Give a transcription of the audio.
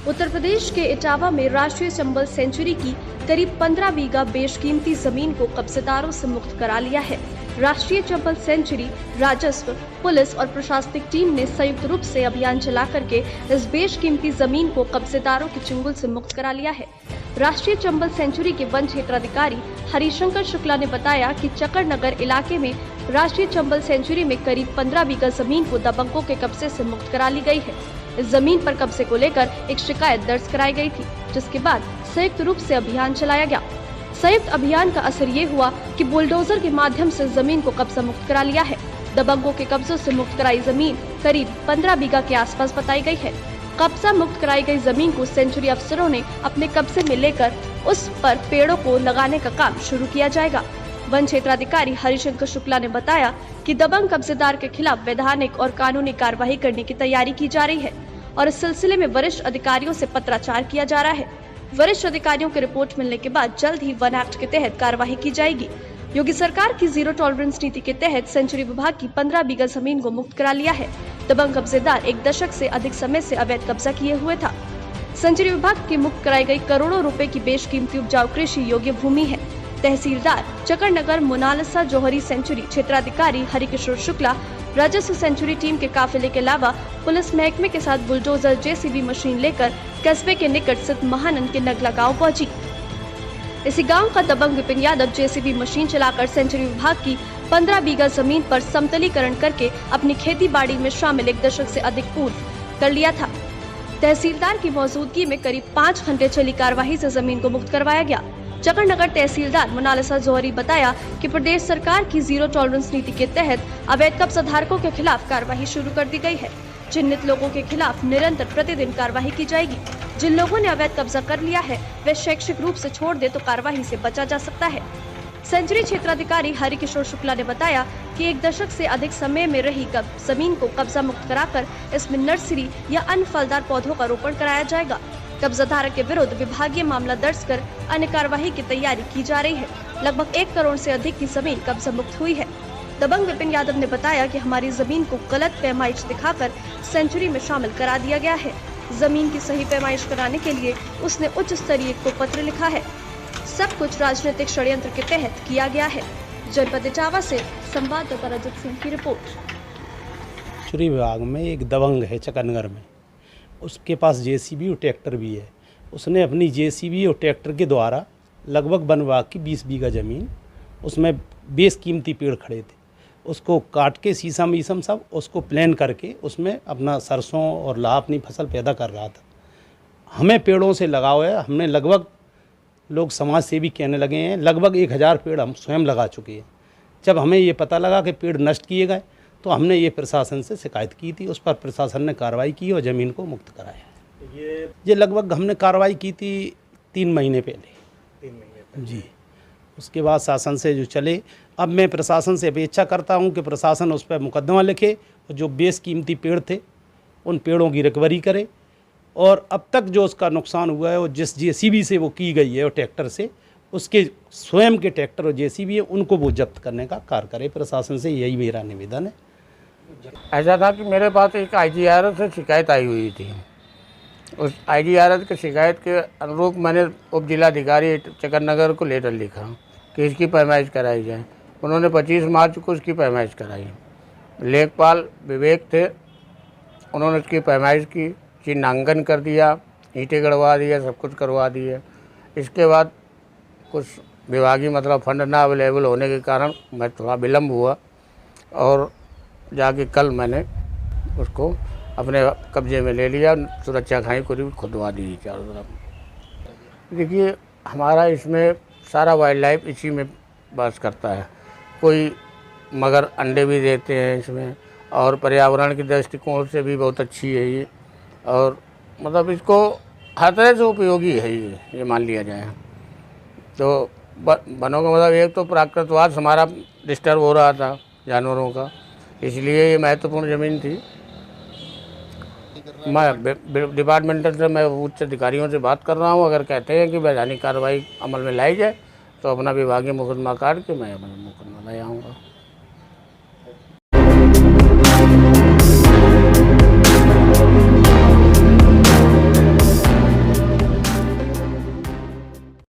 उत्तर प्रदेश के इटावा में राष्ट्रीय चंबल सेंचुरी की करीब 15 बीघा बेशकीमती जमीन को कब्जेदारों से मुक्त करा लिया है। राष्ट्रीय चंबल सेंचुरी राजस्व, पुलिस और प्रशासनिक टीम ने संयुक्त रूप से अभियान चला करके इस बेशकीमती जमीन को कब्जेदारों के चंगुल से मुक्त करा लिया है। राष्ट्रीय चंबल सेंचुरी के वन क्षेत्राधिकारी हरिशंकर शुक्ला ने बताया कि चकर नगर इलाके में राष्ट्रीय चंबल सेंचुरी में करीब 15 बीघा जमीन को दबंगों के कब्जे से मुक्त करा ली गई है। इस जमीन पर कब्जे को लेकर एक शिकायत दर्ज कराई गई थी, जिसके बाद संयुक्त रूप से अभियान चलाया गया। संयुक्त अभियान का असर ये हुआ कि बुलडोजर के माध्यम से जमीन को कब्जा मुक्त करा लिया है। दबंगों के कब्जों से मुक्त कराई जमीन करीब 15 बीघा के आसपास बताई गई है। कब्जा मुक्त कराई गई जमीन को सेंचुरी अफसरों ने अपने कब्जे में लेकर उस पर पेड़ों को लगाने का काम शुरू किया जाएगा। वन क्षेत्राधिकारी हरिशंकर शुक्ला ने बताया कि दबंग कब्जेदार के खिलाफ वैधानिक और कानूनी कार्रवाई करने की तैयारी की जा रही है और इस सिलसिले में वरिष्ठ अधिकारियों से पत्राचार किया जा रहा है। वरिष्ठ अधिकारियों की रिपोर्ट मिलने के बाद जल्द ही वन एक्ट के तहत कार्रवाई की जाएगी। योगी सरकार की जीरो टॉलरेंस नीति के तहत सेंचुरी विभाग की 15 बीघा जमीन को मुक्त करा लिया है। दबंग कब्जेदार एक दशक से अधिक समय से अवैध कब्जा किए हुए था। सेंचुरी विभाग की मुक्त कराई गई करोड़ों रुपए की बेशकीमती उपजाऊ कृषि योग्य भूमि है। तहसीलदार चकरनगर मोनालिसा जौहरी सेंचुरी क्षेत्राधिकारी हरिकिशोर शुक्ला राजस्व सेंचुरी टीम के काफिले के अलावा पुलिस महकमे के साथ बुलडोजर जेसीबी मशीन लेकर कस्बे के निकट स्थित महानंद के नगला गांव पहुंची। इसी गांव का दबंग विपिन यादव जेसीबी मशीन चलाकर सेंचुरी विभाग की 15 बीघा जमीन पर समतलीकरण करके अपनी खेती बाड़ी में शामिल एक दशक से अधिक पूर्व कर लिया था। तहसीलदार की मौजूदगी में करीब 5 घंटे चली कार्यवाही से जमीन को मुक्त करवाया गया। चकरनगर तहसीलदार मोनालिसा जौहरी बताया कि प्रदेश सरकार की जीरो टॉलरेंस नीति के तहत अवैध कब्जा धारकों के खिलाफ कार्रवाई शुरू कर दी गई है। चिन्हित लोगों के खिलाफ निरंतर प्रतिदिन कार्रवाई की जाएगी। जिन लोगों ने अवैध कब्जा कर लिया है वे शैक्षिक रूप से छोड़ दे तो कार्रवाई से बचा जा सकता है। सेंचुरी क्षेत्राधिकारी हरिकिशोर शुक्ला ने बताया कि एक दशक से अधिक समय में रही जमीन को कब्जा मुक्त कराकर इसमें नर्सरी या अन्य फलदार पौधों का रोपण कराया जाएगा। कब्जा धारक के विरुद्ध विभागीय मामला दर्ज कर अन्य कार्यवाही की तैयारी की जा रही है। लगभग 1 करोड़ से अधिक की जमीन कब्जा मुक्त हुई है। दबंग विपिन यादव ने बताया कि हमारी जमीन को गलत पैमाइश दिखाकर सेंचुरी में शामिल करा दिया गया है। जमीन की सही पैमाइश कराने के लिए उसने उच्च स्तरीय को पत्र लिखा है। सब कुछ राजनीतिक षड्यंत्र के तहत किया गया है। जनपद इटावा से संवाददाता रजत सिंह की रिपोर्ट। सेंचुरी विभाग में एक दबंग है चकरनगर में, उसके पास जेसीबी और ट्रैक्टर भी है। उसने अपनी जेसीबी और ट्रैक्टर के द्वारा लगभग वन विभाग की 20 बीघा ज़मीन, उसमें बेशकीमती पेड़ खड़े थे, उसको काट के शीशम वीसम सब उसको प्लान करके उसमें अपना सरसों और लाह अपनी फसल पैदा कर रहा था। हमें पेड़ों से लगाव है। हमने लगभग लोग समाज सेवी कहने लगे हैं, लगभग 1000 पेड़ हम स्वयं लगा चुके हैं। जब हमें ये पता लगा कि पेड़ नष्ट किए गए तो हमने ये प्रशासन से शिकायत की थी। उस पर प्रशासन ने कार्रवाई की और ज़मीन को मुक्त कराया। ये लगभग हमने कार्रवाई की थी 3 महीने पहले। 3 महीने पहले जी। उसके बाद शासन से जो चले, अब मैं प्रशासन से अपेक्षा करता हूं कि प्रशासन उस पर मुकदमा लिखे और जो बेशकीमती पेड़ थे उन पेड़ों की रिकवरी करे और अब तक जो उसका नुकसान हुआ है और जिस जेसीबी से वो की गई है और ट्रैक्टर से, उसके स्वयं के ट्रैक्टर और जेसीबी है उनको वो जब्त करने का कार्य करे। प्रशासन से यही मेरा निवेदन है। ऐसा था कि मेरे पास एक IGRS से शिकायत आई हुई थी। उस IGRS की शिकायत के अनुरूप मैंने उप जिलाधिकारी चकरनगर को लेटर लिखा कि इसकी पैमाइश कराई जाए। उन्होंने 25 मार्च को उसकी पैमाइश कराई। लेखपाल विवेक थे, उन्होंने उसकी पैमाइश की, चिन्हांकन कर दिया, ईंटें गड़वा दिया, सब कुछ करवा दिया। इसके बाद कुछ विभागीय मतलब फंड ना अवेलेबल होने के कारण मैं थोड़ा विलम्ब हुआ और जाके कल मैंने उसको अपने कब्जे में ले लिया। सुरक्षा खाई को खुदवा दी चारों तरफ। देखिए, हमारा इसमें सारा वाइल्ड लाइफ इसी में बस करता है। कोई मगर अंडे भी देते हैं इसमें और पर्यावरण के दृष्टिकोण से भी बहुत अच्छी है ये और मतलब इसको हर तरह से उपयोगी है ये मान लिया जाए तो। वनों का मतलब एक तो प्राकृतवास हमारा डिस्टर्ब हो रहा था जानवरों का, इसलिए ये महत्वपूर्ण ज़मीन थी। मैं डिपार्टमेंटल से मैं उच्च अधिकारियों से बात कर रहा हूँ। अगर कहते हैं कि वैधानिक कार्रवाई अमल में लाई जाए तो अपना विभागीय मुकदमा काट के मैं मुकदमा ले आऊँगा।